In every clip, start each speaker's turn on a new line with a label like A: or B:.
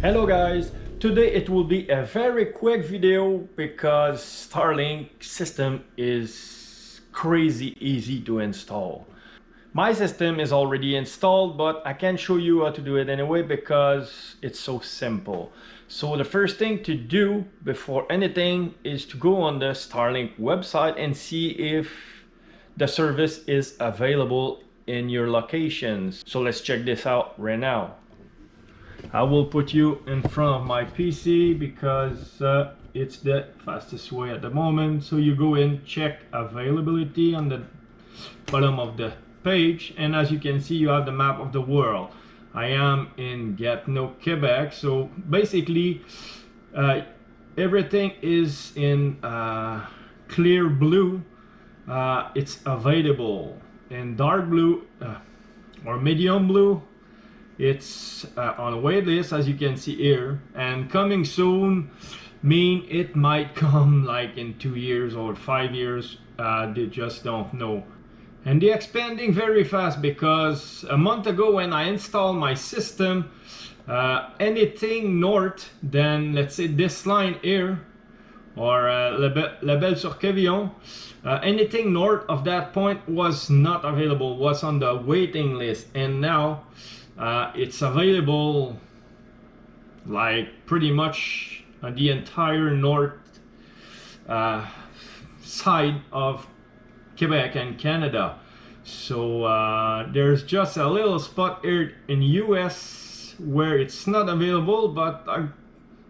A: Hello guys, today it will be a very quick video because Starlink system is crazy easy to install. My system is already installed, but I can show you how to do it anyway because it's so simple. So the first thing to do before anything is to go on the Starlink website and see if the service is available in your locations. So let's check this out right now. I will put you in front of my PC because it's the fastest way at the moment. So you go in, check availability on the bottom of the page, and as you can see you have the map of the world. I am in Gatineau, Quebec, so basically everything is in clear blue. It's available in dark blue or medium blue. It's on a wait list, as you can see here, and coming soon mean it might come like in 2 years or 5 years. They just don't know. And they're expanding very fast because a month ago when I installed my system, anything north than, let's say, this line here or La Belle-sur-Quevillon, anything north of that point was not available, was on the waiting list, and now it's available like pretty much the entire north side of Quebec and Canada. So there's just a little spot here in US where it's not available, but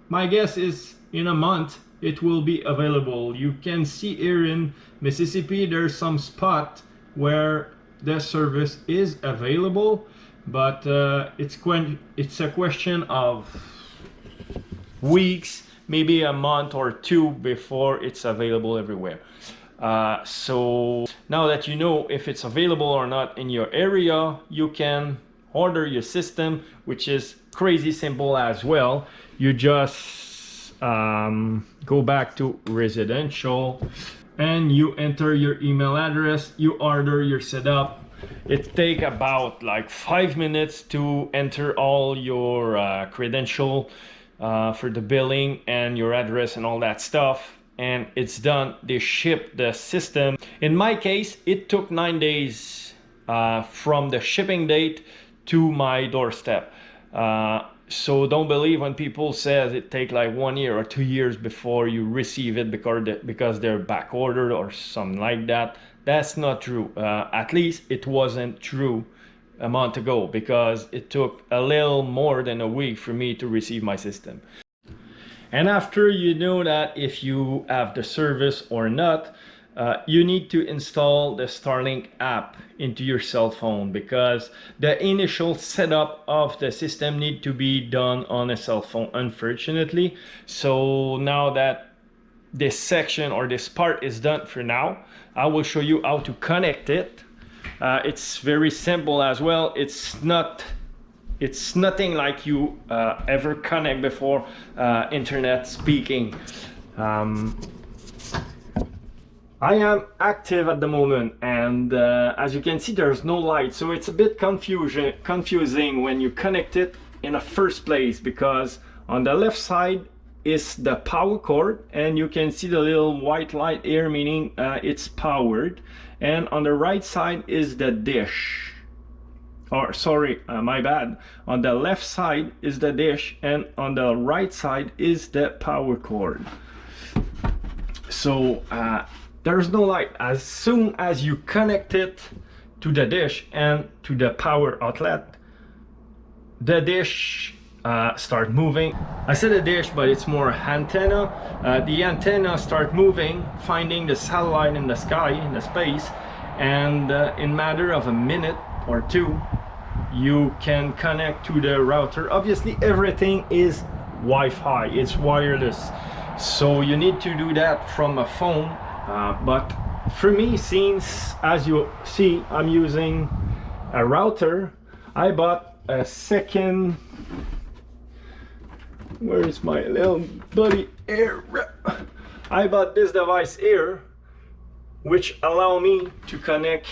A: my guess is in a month it will be available. You can see here in Mississippi there's some spot where the service is available, but it's a question of weeks, maybe a month or two before it's available everywhere. So now that you know if it's available or not in your area, you can order your system, which is crazy simple as well. You just go back to residential and you enter your email address, you order your setup. It takes about like 5 minutes to enter all your credential for the billing and your address and all that stuff, and it's done. They ship the system. In my case, it took 9 days from the shipping date to my doorstep. So don't believe when people say it takes like 1 year or 2 years before you receive it because they're back ordered or something like that. That's not true. At least it wasn't true a month ago, because it took a little more than a week for me to receive my system. And after you know that if you have the service or not, you need to install the Starlink app into your cell phone, because the initial setup of the system need to be done on a cell phone, unfortunately. So now that this section or this part is done for now, I will show you how to connect it. It's very simple as well. It's nothing like you ever connect before, internet speaking. I am active at the moment, and as you can see there's no light, so it's a bit confusing when you connect it in the first place, because on the left side is the power cord and you can see the little white light here, meaning it's powered, and on the right side is the dish. Or sorry, my bad, on the left side is the dish and on the right side is the power cord. So there's no light. As soon as you connect it to the dish and to the power outlet, the dish start moving. I said a dish, but it's more antenna. The antenna start moving, finding the satellite in the sky, in the space, and in matter of a minute or two, you can connect to the router. Obviously, everything is Wi-Fi, it's wireless, so you need to do that from a phone. But for me, since as you see I'm using a router, I bought a second, where is my little buddy here? I bought this device here, which allow me to connect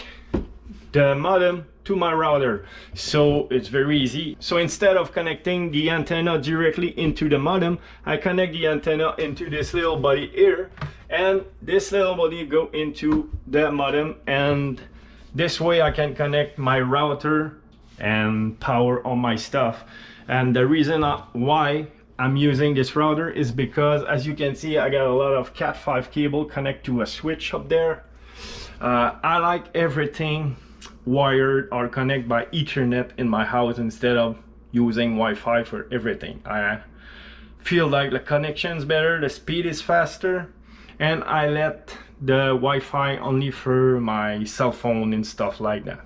A: the modem to my router. So it's very easy. So instead of connecting the antenna directly into the modem, I connect the antenna into this little body here, and this little body go into the modem, and this way I can connect my router and power on my stuff. And the reason why I'm using this router is because, as you can see, I got a lot of Cat5 cable connect to a switch up there. I like everything wired or connect by Ethernet in my house instead of using Wi-Fi for everything. I feel like the connection is better, the speed is faster, and I let the Wi-Fi only for my cell phone and stuff like that.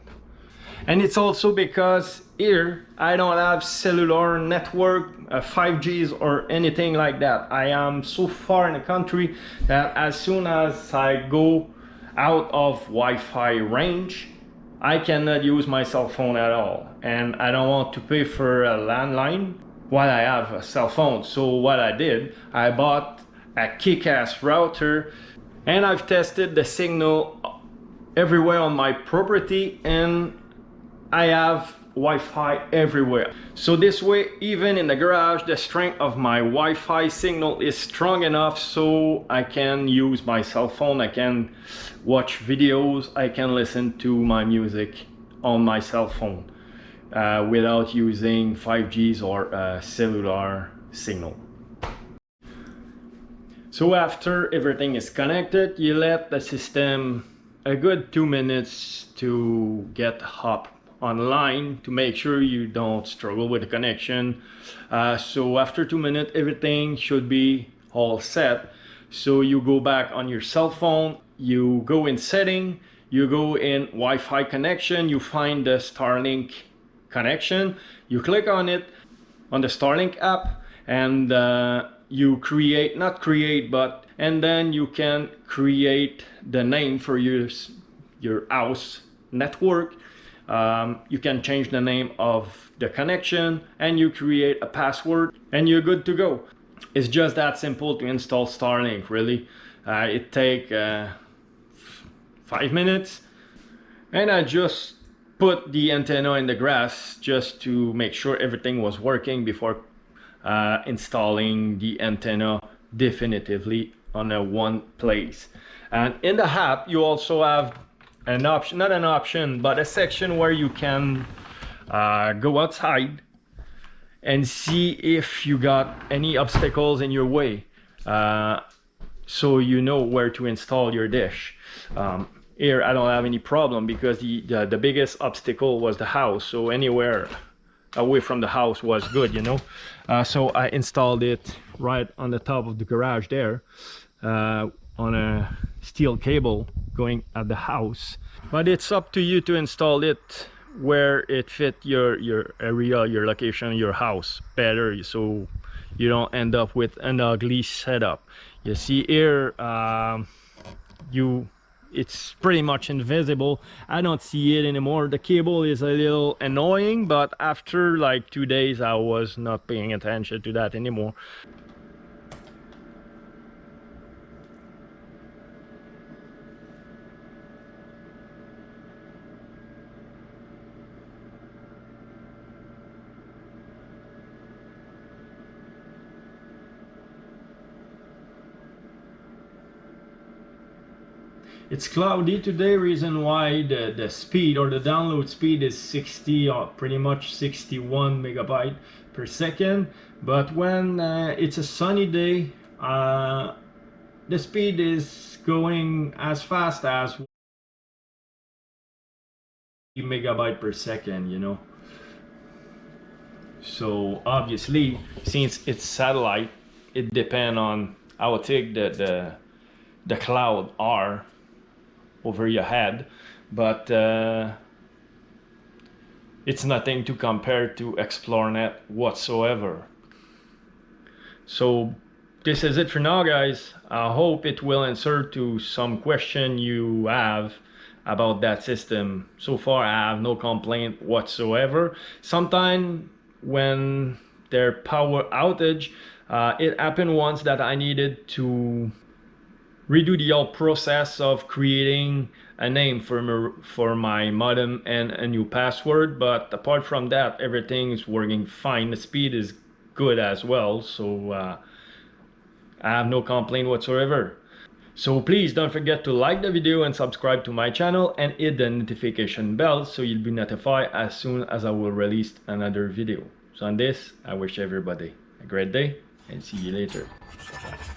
A: And it's also because here I don't have cellular network, 5Gs or anything like that. I am so far in the country that as soon as I go out of Wi-Fi range, I cannot use my cell phone at all. And I don't want to pay for a landline while I have a cell phone. So what I did, I bought a kick-ass router, and I've tested the signal everywhere on my property, and I have Wi-Fi everywhere. So this way, even in the garage, the strength of my Wi-Fi signal is strong enough so I can use my cell phone, I can watch videos, I can listen to my music on my cell phone without using 5Gs or cellular signal. So after everything is connected, you let the system a good 2 minutes to get up online to make sure you don't struggle with the connection. So after 2 minutes, everything should be all set. So you go back on your cell phone, you go in setting, you go in Wi-Fi connection, you find the Starlink connection, you click on it on the Starlink app, and you create, not create, but, and then you can create the name for your house network. You can change the name of the connection, and you create a password, and you're good to go. It's just that simple to install Starlink, really. It takes 5 minutes, and I just put the antenna in the grass just to make sure everything was working before installing the antenna definitively on one place. And in the app, you also have an option, not an option, but a section where you can go outside and see if you got any obstacles in your way, so you know where to install your dish. Here I don't have any problem because the biggest obstacle was the house, so anywhere away from the house was good, you know. So I installed it right on the top of the garage there, on a steel cable going at the house. But it's up to you to install it where it fit your area, your location, your house better, so you don't end up with an ugly setup. You see here, it's pretty much invisible. I don't see it anymore. The cable is a little annoying, but after like 2 days I was not paying attention to that anymore. It's cloudy today, reason why the speed or the download speed is 60 or pretty much 61 megabyte per second. But when it's a sunny day, the speed is going as fast as megabyte per second, you know. So obviously, since it's satellite, it depends on how thick the cloud are over your head, but it's nothing to compare to ExploreNet whatsoever. So this is it for now, guys. I hope it will answer to some question you have about that system. So far I have no complaint whatsoever. Sometimes when there's power outage, it happened once that I needed to redo the whole process of creating a name for my modem and a new password. But apart from that, everything is working fine. The speed is good as well, so I have no complaint whatsoever. So please don't forget to like the video and subscribe to my channel and hit the notification bell so you'll be notified as soon as I will release another video. So on this, I wish everybody a great day and see you later. Bye-bye.